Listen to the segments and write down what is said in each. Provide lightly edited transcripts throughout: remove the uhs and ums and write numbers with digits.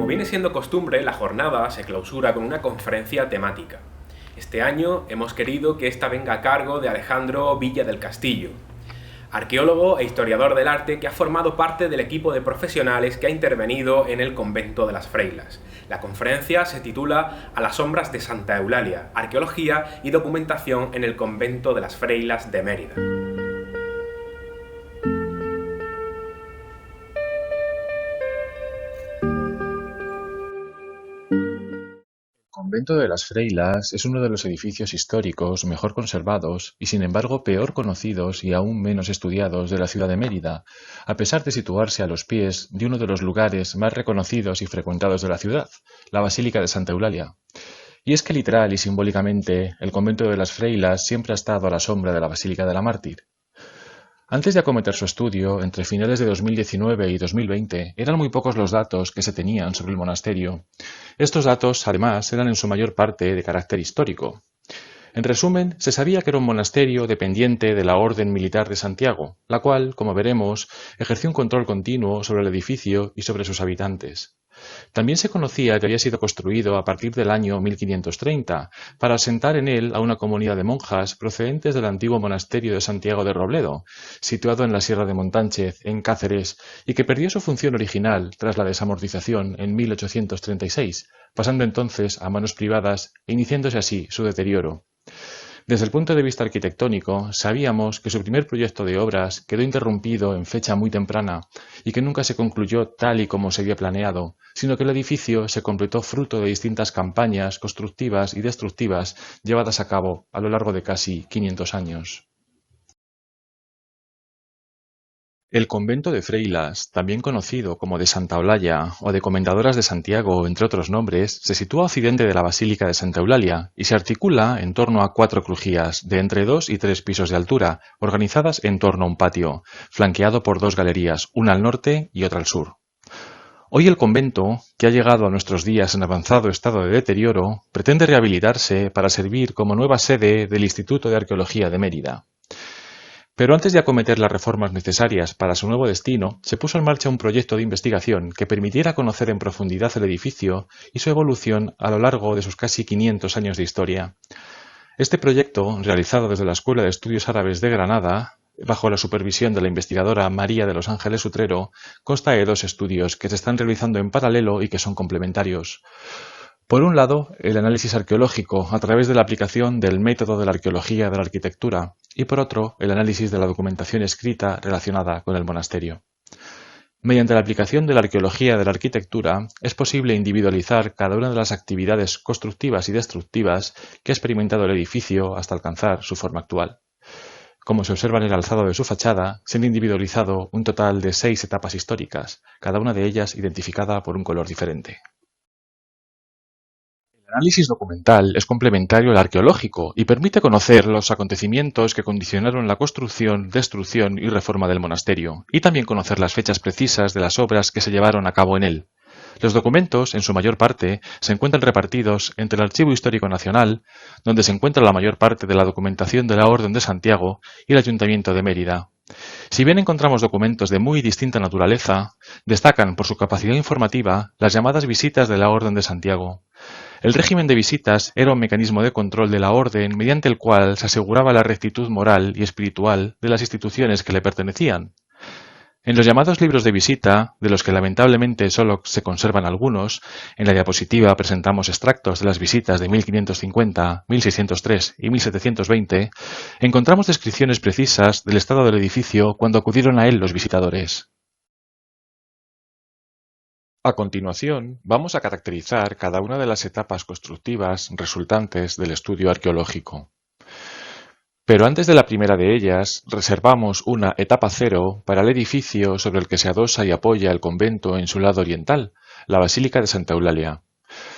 viene siendo costumbre, la jornada se clausura con una conferencia temática. Este año hemos querido que esta venga a cargo de Alejandro Villa del Castillo, arqueólogo e historiador del arte que ha formado parte del equipo de profesionales que ha intervenido en el convento de las Freilas. La conferencia se titula A las sombras de Santa Eulalia, arqueología y documentación en el convento de las Freilas de Mérida. El convento de las Freilas es uno de los edificios históricos mejor conservados y sin embargo peor conocidos y aún menos estudiados de la ciudad de Mérida, a pesar de situarse a los pies de uno de los lugares más reconocidos y frecuentados de la ciudad, la Basílica de Santa Eulalia. Y es que literal y simbólicamente el convento de las Freilas siempre ha estado a la sombra de la Basílica de la Mártir. Antes de acometer su estudio, entre finales de 2019 y 2020, eran muy pocos los datos que se tenían sobre el monasterio. Estos datos, además, eran en su mayor parte de carácter histórico. En resumen, se sabía que era un monasterio dependiente de la Orden Militar de Santiago, la cual, como veremos, ejerció un control continuo sobre el edificio y sobre sus habitantes. También se conocía que había sido construido a partir del año 1530 para asentar en él a una comunidad de monjas procedentes del antiguo monasterio de Santiago de Robledo, situado en la Sierra de Montánchez, en Cáceres, y que perdió su función original tras la desamortización en 1836, pasando entonces a manos privadas e iniciándose así su deterioro. Desde el punto de vista arquitectónico, sabíamos que su primer proyecto de obras quedó interrumpido en fecha muy temprana y que nunca se concluyó tal y como se había planeado, sino que el edificio se completó fruto de distintas campañas constructivas y destructivas llevadas a cabo a lo largo de casi 500 años. El convento de Freilas, también conocido como de Santa Eulalia o de Comendadoras de Santiago, entre otros nombres, se sitúa a occidente de la Basílica de Santa Eulalia y se articula en torno a 4 crujías de entre 2 y 3 pisos de altura, organizadas en torno a un patio, flanqueado por 2 galerías, una al norte y otra al sur. Hoy el convento, que ha llegado a nuestros días en avanzado estado de deterioro, pretende rehabilitarse para servir como nueva sede del Instituto de Arqueología de Mérida. Pero antes de acometer las reformas necesarias para su nuevo destino, se puso en marcha un proyecto de investigación que permitiera conocer en profundidad el edificio y su evolución a lo largo de sus casi 500 años de historia. Este proyecto, realizado desde la Escuela de Estudios Árabes de Granada, bajo la supervisión de la investigadora María de los Ángeles Utrero, consta de 2 estudios que se están realizando en paralelo y que son complementarios. Por un lado, el análisis arqueológico a través de la aplicación del método de la arqueología de la arquitectura y por otro, el análisis de la documentación escrita relacionada con el monasterio. Mediante la aplicación de la arqueología de la arquitectura es posible individualizar cada una de las actividades constructivas y destructivas que ha experimentado el edificio hasta alcanzar su forma actual. Como se observa en el alzado de su fachada, se han individualizado un total de 6 etapas históricas, cada una de ellas identificada por un color diferente. El análisis documental es complementario al arqueológico y permite conocer los acontecimientos que condicionaron la construcción, destrucción y reforma del monasterio, y también conocer las fechas precisas de las obras que se llevaron a cabo en él. Los documentos, en su mayor parte, se encuentran repartidos entre el Archivo Histórico Nacional, donde se encuentra la mayor parte de la documentación de la Orden de Santiago, y el Ayuntamiento de Mérida. Si bien encontramos documentos de muy distinta naturaleza, destacan por su capacidad informativa las llamadas visitas de la Orden de Santiago. El régimen de visitas era un mecanismo de control de la orden mediante el cual se aseguraba la rectitud moral y espiritual de las instituciones que le pertenecían. En los llamados libros de visita, de los que lamentablemente solo se conservan algunos, en la diapositiva presentamos extractos de las visitas de 1550, 1603 y 1720, encontramos descripciones precisas del estado del edificio cuando acudieron a él los visitadores. A continuación, vamos a caracterizar cada una de las etapas constructivas resultantes del estudio arqueológico. Pero antes de la primera de ellas, reservamos una etapa 0 para el edificio sobre el que se adosa y apoya el convento en su lado oriental, la Basílica de Santa Eulalia.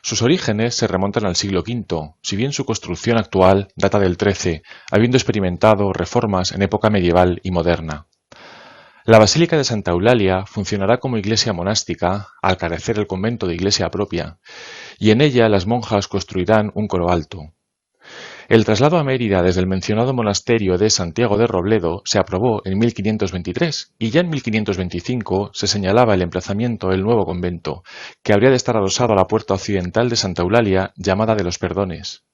Sus orígenes se remontan al siglo V, si bien su construcción actual data del XIII, habiendo experimentado reformas en época medieval y moderna. La Basílica de Santa Eulalia funcionará como iglesia monástica, al carecer el convento de iglesia propia, y en ella las monjas construirán un coro alto. El traslado a Mérida desde el mencionado monasterio de Santiago de Robledo se aprobó en 1523 y ya en 1525 se señalaba el emplazamiento del nuevo convento, que habría de estar adosado a la puerta occidental de Santa Eulalia, llamada de los Perdones.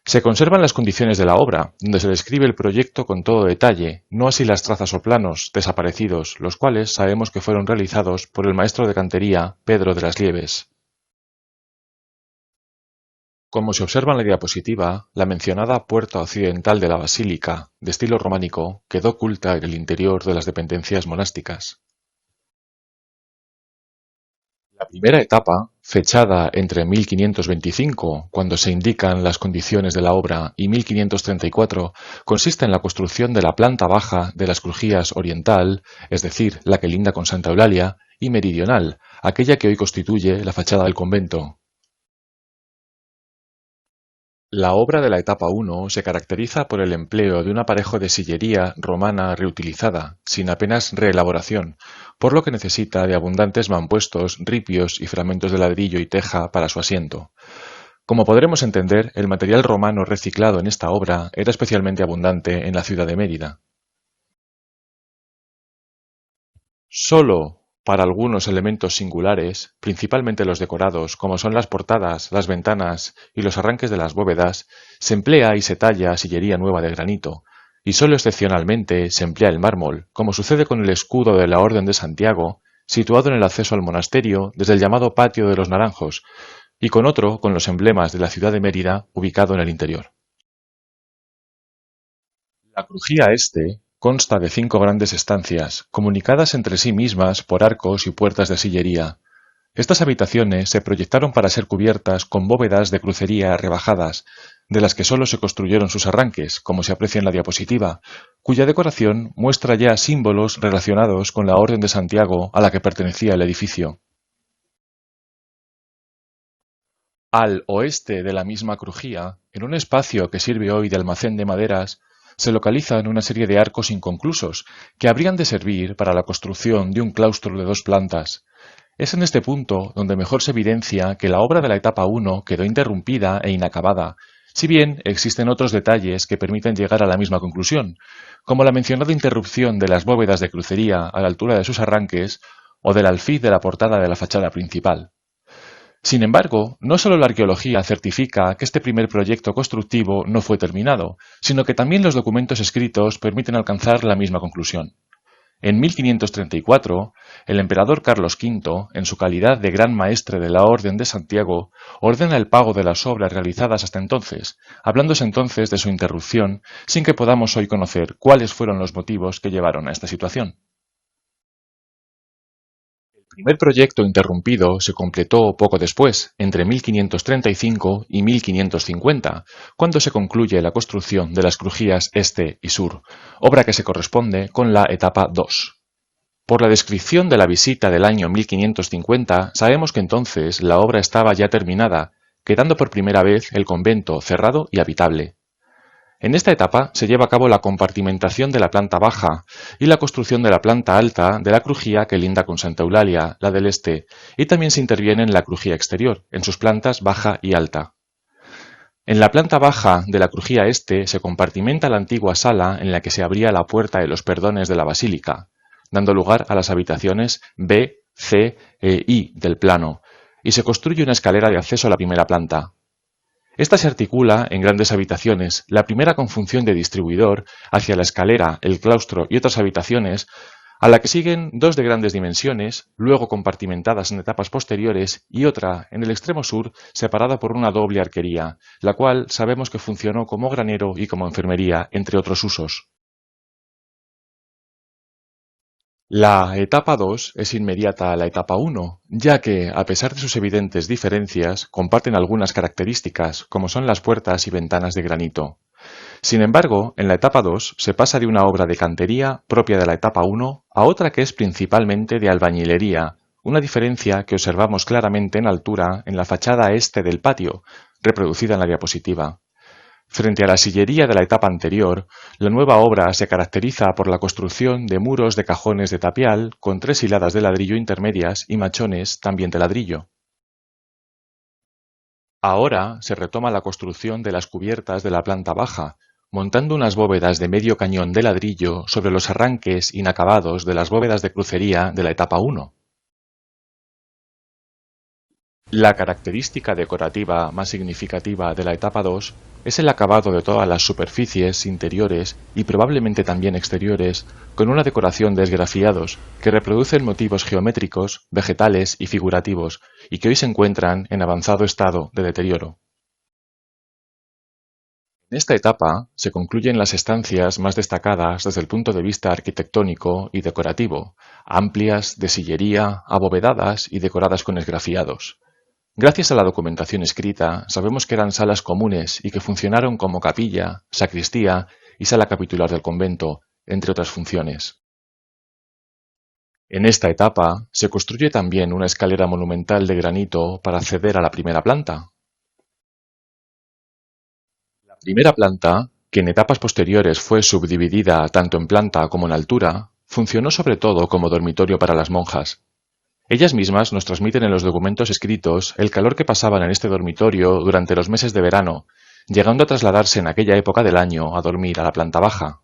Se conservan las condiciones de la obra, donde se describe el proyecto con todo detalle, no así las trazas o planos, desaparecidos, los cuales sabemos que fueron realizados por el maestro de cantería Pedro de las Lieves. Como se observa en la diapositiva, la mencionada puerta occidental de la basílica, de estilo románico, quedó oculta en el interior de las dependencias monásticas. La primera etapa, fechada entre 1525, cuando se indican las condiciones de la obra, y 1534, consiste en la construcción de la planta baja de las crujías oriental, es decir, la que linda con Santa Eulalia, y meridional, aquella que hoy constituye la fachada del convento. La obra de la etapa I se caracteriza por el empleo de un aparejo de sillería romana reutilizada, sin apenas reelaboración, por lo que necesita de abundantes mampuestos, ripios y fragmentos de ladrillo y teja para su asiento. Como podremos entender, el material romano reciclado en esta obra era especialmente abundante en la ciudad de Mérida. Solo para algunos elementos singulares, principalmente los decorados, como son las portadas, las ventanas y los arranques de las bóvedas, se emplea y se talla sillería nueva de granito, y solo excepcionalmente se emplea el mármol, como sucede con el escudo de la Orden de Santiago, situado en el acceso al monasterio desde el llamado Patio de los Naranjos, y con otro con los emblemas de la ciudad de Mérida, ubicado en el interior. La crujía este consta de 5 grandes estancias, comunicadas entre sí mismas por arcos y puertas de sillería. Estas habitaciones se proyectaron para ser cubiertas con bóvedas de crucería rebajadas, de las que sólo se construyeron sus arranques, como se aprecia en la diapositiva, cuya decoración muestra ya símbolos relacionados con la Orden de Santiago a la que pertenecía el edificio. Al oeste de la misma crujía, en un espacio que sirve hoy de almacén de maderas, se localizan una serie de arcos inconclusos que habrían de servir para la construcción de un claustro de 2 plantas. Es en este punto donde mejor se evidencia que la obra de la etapa I quedó interrumpida e inacabada, si bien existen otros detalles que permiten llegar a la misma conclusión, como la mencionada interrupción de las bóvedas de crucería a la altura de sus arranques o del alfiz de la portada de la fachada principal. Sin embargo, no solo la arqueología certifica que este primer proyecto constructivo no fue terminado, sino que también los documentos escritos permiten alcanzar la misma conclusión. En 1534, el emperador Carlos V, en su calidad de Gran Maestre de la Orden de Santiago, ordena el pago de las obras realizadas hasta entonces, hablándose entonces de su interrupción, sin que podamos hoy conocer cuáles fueron los motivos que llevaron a esta situación. El primer proyecto interrumpido se completó poco después, entre 1535 y 1550, cuando se concluye la construcción de las crujías este y sur, obra que se corresponde con la etapa II. Por la descripción de la visita del año 1550, sabemos que entonces la obra estaba ya terminada, quedando por primera vez el convento cerrado y habitable. En esta etapa se lleva a cabo la compartimentación de la planta baja y la construcción de la planta alta de la crujía que linda con Santa Eulalia, la del este, y también se interviene en la crujía exterior, en sus plantas baja y alta. En la planta baja de la crujía este se compartimenta la antigua sala en la que se abría la puerta de los Perdones de la basílica, dando lugar a las habitaciones B, C e I del plano, y se construye una escalera de acceso a la primera planta. Esta se articula en grandes habitaciones, la primera con función de distribuidor hacia la escalera, el claustro y otras habitaciones, a la que siguen 2 de grandes dimensiones, luego compartimentadas en etapas posteriores, y otra, en el extremo sur, separada por una doble arquería, la cual sabemos que funcionó como granero y como enfermería, entre otros usos. La etapa 2 es inmediata a la etapa 1, ya que, a pesar de sus evidentes diferencias, comparten algunas características, como son las puertas y ventanas de granito. Sin embargo, en la etapa 2 se pasa de una obra de cantería propia de la etapa 1 a otra que es principalmente de albañilería, una diferencia que observamos claramente en altura en la fachada este del patio, reproducida en la diapositiva. Frente a la sillería de la etapa anterior, la nueva obra se caracteriza por la construcción de muros de cajones de tapial con 3 hiladas de ladrillo intermedias y machones también de ladrillo. Ahora se retoma la construcción de las cubiertas de la planta baja, montando unas bóvedas de medio cañón de ladrillo sobre los arranques inacabados de las bóvedas de crucería de la etapa 1. La característica decorativa más significativa de la etapa 2 es el acabado de todas las superficies interiores y probablemente también exteriores, con una decoración de esgrafiados que reproducen motivos geométricos, vegetales y figurativos, y que hoy se encuentran en avanzado estado de deterioro. En esta etapa se concluyen las estancias más destacadas desde el punto de vista arquitectónico y decorativo, amplias, de sillería, abovedadas y decoradas con esgrafiados. Gracias a la documentación escrita, sabemos que eran salas comunes y que funcionaron como capilla, sacristía y sala capitular del convento, entre otras funciones. En esta etapa se construye también una escalera monumental de granito para acceder a la primera planta. La primera planta, que en etapas posteriores fue subdividida tanto en planta como en altura, funcionó sobre todo como dormitorio para las monjas. Ellas mismas nos transmiten en los documentos escritos el calor que pasaban en este dormitorio durante los meses de verano, llegando a trasladarse en aquella época del año a dormir a la planta baja.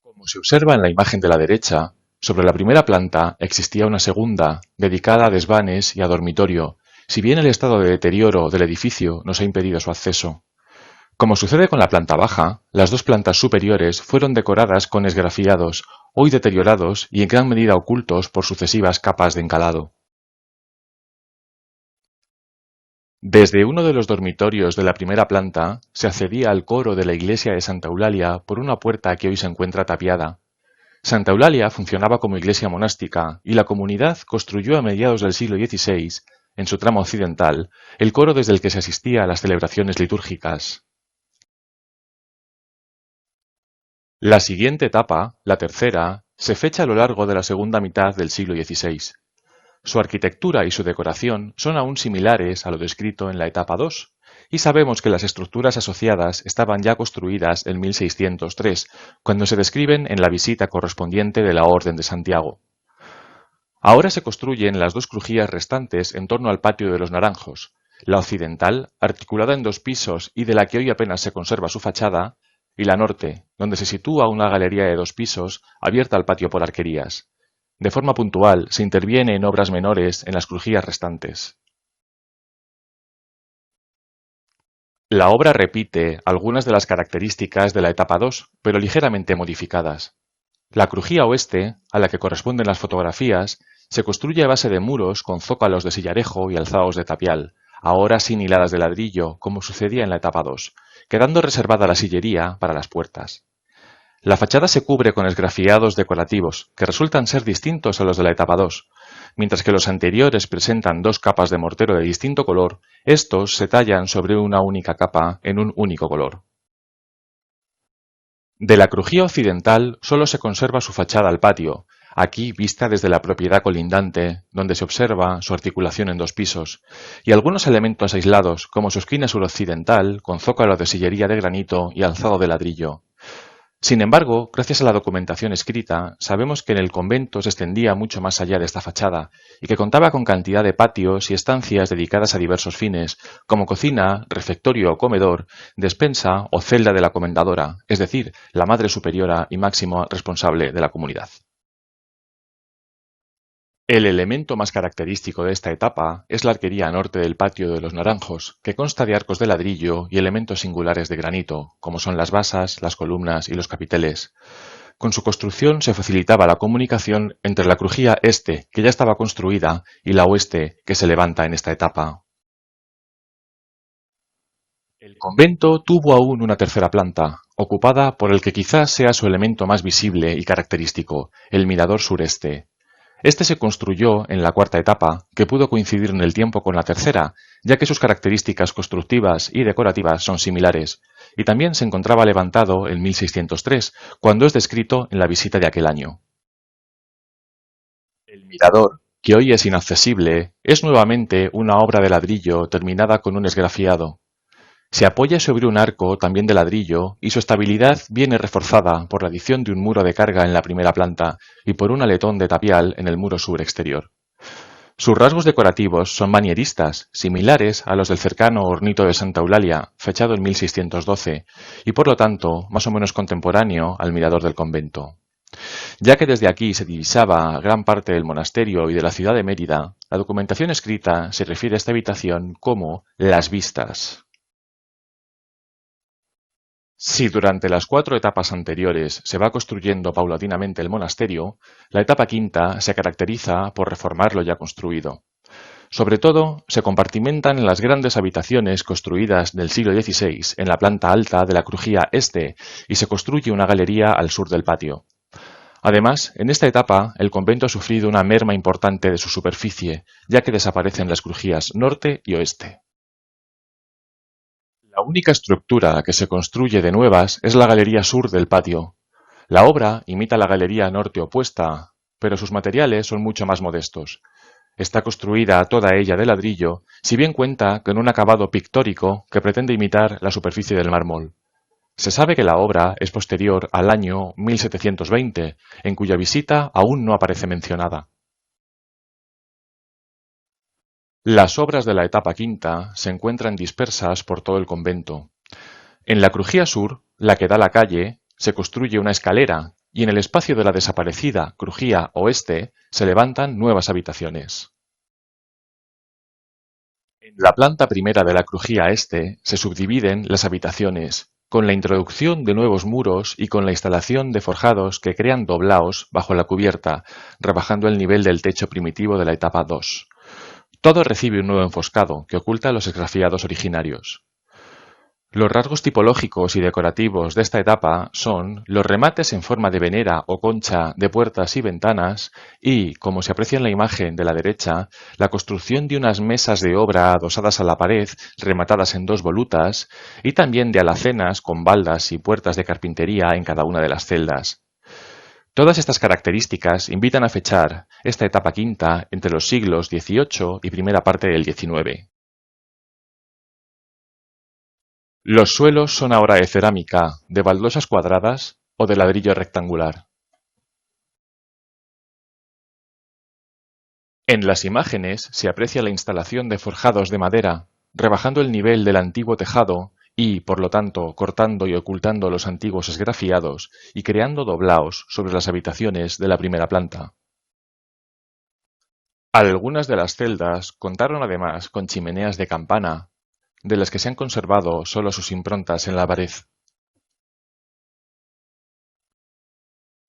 Como se observa en la imagen de la derecha, sobre la primera planta existía una segunda, dedicada a desvanes y a dormitorio, si bien el estado de deterioro del edificio nos ha impedido su acceso. Como sucede con la planta baja, las dos plantas superiores fueron decoradas con esgrafiados, hoy deteriorados y en gran medida ocultos por sucesivas capas de encalado. Desde uno de los dormitorios de la primera planta se accedía al coro de la iglesia de Santa Eulalia por una puerta que hoy se encuentra tapiada. Santa Eulalia funcionaba como iglesia monástica y la comunidad construyó a mediados del siglo XVI, en su tramo occidental, el coro desde el que se asistía a las celebraciones litúrgicas. La siguiente etapa, la tercera, se fecha a lo largo de la segunda mitad del siglo XVI. Su arquitectura y su decoración son aún similares a lo descrito en la etapa 2, y sabemos que las estructuras asociadas estaban ya construidas en 1603, cuando se describen en la visita correspondiente de la Orden de Santiago. Ahora se construyen las dos crujías restantes en torno al patio de los Naranjos, la occidental, articulada en dos pisos y de la que hoy apenas se conserva su fachada, y la norte, donde se sitúa una galería de dos pisos abierta al patio por arquerías. De forma puntual se interviene en obras menores en las crujías restantes. La obra repite algunas de las características de la etapa 2, pero ligeramente modificadas. La crujía oeste, a la que corresponden las fotografías, se construye a base de muros con zócalos de sillarejo y alzados de tapial, ahora sin hiladas de ladrillo, como sucedía en la etapa 2, quedando reservada la sillería para las puertas. La fachada se cubre con esgrafiados decorativos, que resultan ser distintos a los de la etapa 2. Mientras que los anteriores presentan dos capas de mortero de distinto color, estos se tallan sobre una única capa en un único color. De la crujía occidental solo se conserva su fachada al patio, aquí vista desde la propiedad colindante, donde se observa su articulación en dos pisos, y algunos elementos aislados, como su esquina suroccidental, con zócalo de sillería de granito y alzado de ladrillo. Sin embargo, gracias a la documentación escrita, sabemos que en el convento se extendía mucho más allá de esta fachada y que contaba con cantidad de patios y estancias dedicadas a diversos fines, como cocina, refectorio o comedor, despensa o celda de la comendadora, es decir, la madre superiora y máximo responsable de la comunidad. El elemento más característico de esta etapa es la arquería norte del patio de los Naranjos, que consta de arcos de ladrillo y elementos singulares de granito, como son las basas, las columnas y los capiteles. Con su construcción se facilitaba la comunicación entre la crujía este, que ya estaba construida, y la oeste, que se levanta en esta etapa. El convento tuvo aún una tercera planta, ocupada por el que quizás sea su elemento más visible y característico, el mirador sureste. Este se construyó en la cuarta etapa, que pudo coincidir en el tiempo con la tercera, ya que sus características constructivas y decorativas son similares, y también se encontraba levantado en 1603, cuando es descrito en la visita de aquel año. El mirador, que hoy es inaccesible, es nuevamente una obra de ladrillo terminada con un esgrafiado. Se apoya sobre un arco también de ladrillo y su estabilidad viene reforzada por la adición de un muro de carga en la primera planta y por un aletón de tapial en el muro sur exterior. Sus rasgos decorativos son manieristas, similares a los del cercano Ornito de Santa Eulalia, fechado en 1612, y por lo tanto más o menos contemporáneo al mirador del convento. Ya que desde aquí se divisaba gran parte del monasterio y de la ciudad de Mérida, la documentación escrita se refiere a esta habitación como las vistas. Si durante las 4 etapas anteriores se va construyendo paulatinamente el monasterio, la etapa quinta se caracteriza por reformar lo ya construido. Sobre todo, se compartimentan en las grandes habitaciones construidas del siglo XVI en la planta alta de la crujía este y se construye una galería al sur del patio. Además, en esta etapa, el convento ha sufrido una merma importante de su superficie, ya que desaparecen las crujías norte y oeste. La única estructura que se construye de nuevas es la galería sur del patio. La obra imita la galería norte opuesta, pero sus materiales son mucho más modestos. Está construida toda ella de ladrillo, si bien cuenta con un acabado pictórico que pretende imitar la superficie del mármol. Se sabe que la obra es posterior al año 1720, en cuya visita aún no aparece mencionada. Las obras de la etapa quinta se encuentran dispersas por todo el convento. En la crujía sur, la que da a la calle, se construye una escalera y en el espacio de la desaparecida crujía oeste se levantan nuevas habitaciones. En la planta primera de la crujía este se subdividen las habitaciones, con la introducción de nuevos muros y con la instalación de forjados que crean doblaos bajo la cubierta, rebajando el nivel del techo primitivo de la etapa 2. Todo recibe un nuevo enfoscado que oculta los esgrafiados originarios. Los rasgos tipológicos y decorativos de esta etapa son los remates en forma de venera o concha de puertas y ventanas y, como se aprecia en la imagen de la derecha, la construcción de unas mesas de obra adosadas a la pared, rematadas en 2 volutas, y también de alacenas con baldas y puertas de carpintería en cada una de las celdas. Todas estas características invitan a fechar esta etapa quinta entre los siglos XVIII y primera parte del XIX. Los suelos son ahora de cerámica, de baldosas cuadradas o de ladrillo rectangular. En las imágenes se aprecia la instalación de forjados de madera, rebajando el nivel del antiguo tejado y, por lo tanto, cortando y ocultando los antiguos esgrafiados y creando doblaos sobre las habitaciones de la primera planta. Algunas de las celdas contaron además con chimeneas de campana, de las que se han conservado solo sus improntas en la pared.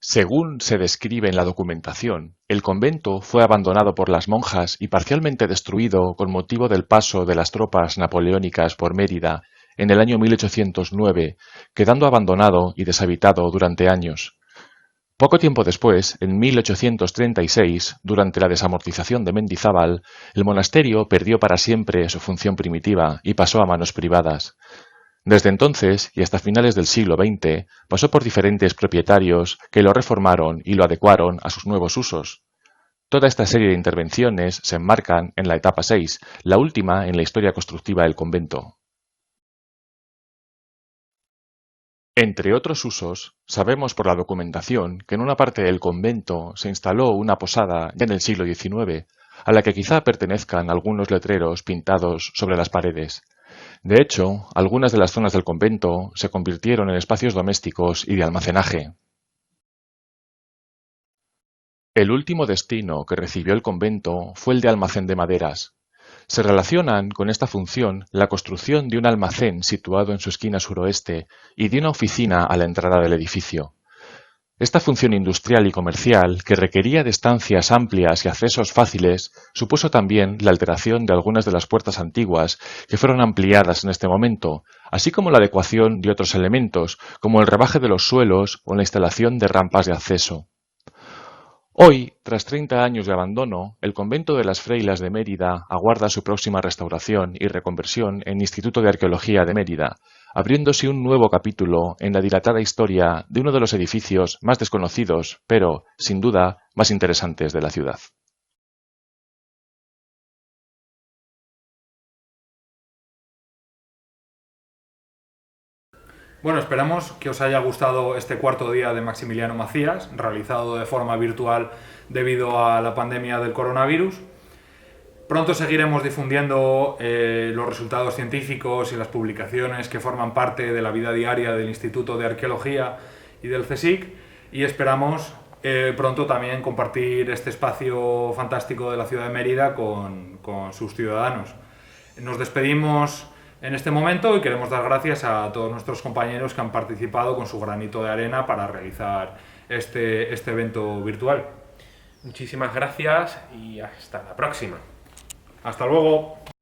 Según se describe en la documentación, el convento fue abandonado por las monjas y parcialmente destruido con motivo del paso de las tropas napoleónicas por Mérida en el año 1809, quedando abandonado y deshabitado durante años. Poco tiempo después, en 1836, durante la desamortización de Mendizábal, el monasterio perdió para siempre su función primitiva y pasó a manos privadas. Desde entonces y hasta finales del siglo XX, pasó por diferentes propietarios que lo reformaron y lo adecuaron a sus nuevos usos. Toda esta serie de intervenciones se enmarcan en la etapa 6, la última en la historia constructiva del convento. Entre otros usos, sabemos por la documentación que en una parte del convento se instaló una posada ya en el siglo XIX, a la que quizá pertenezcan algunos letreros pintados sobre las paredes. De hecho, algunas de las zonas del convento se convirtieron en espacios domésticos y de almacenaje. El último destino que recibió el convento fue el de almacén de maderas. Se relacionan con esta función la construcción de un almacén situado en su esquina suroeste y de una oficina a la entrada del edificio. Esta función industrial y comercial, que requería de estancias amplias y accesos fáciles, supuso también la alteración de algunas de las puertas antiguas, que fueron ampliadas en este momento, así como la adecuación de otros elementos, como el rebaje de los suelos o la instalación de rampas de acceso. Hoy, tras 30 años de abandono, el convento de las Freilas de Mérida aguarda su próxima restauración y reconversión en Instituto de Arqueología de Mérida, abriéndose un nuevo capítulo en la dilatada historia de uno de los edificios más desconocidos, pero, sin duda, más interesantes de la ciudad. Bueno, esperamos que os haya gustado este cuarto día de Maximiliano Macías, realizado de forma virtual debido a la pandemia del coronavirus. Pronto seguiremos difundiendo los resultados científicos y las publicaciones que forman parte de la vida diaria del Instituto de Arqueología y del CSIC, y esperamos pronto también compartir este espacio fantástico de la ciudad de Mérida con sus ciudadanos. Nos despedimos en este momento y queremos dar gracias a todos nuestros compañeros que han participado con su granito de arena para realizar este evento virtual. Muchísimas gracias y hasta la próxima. Hasta luego.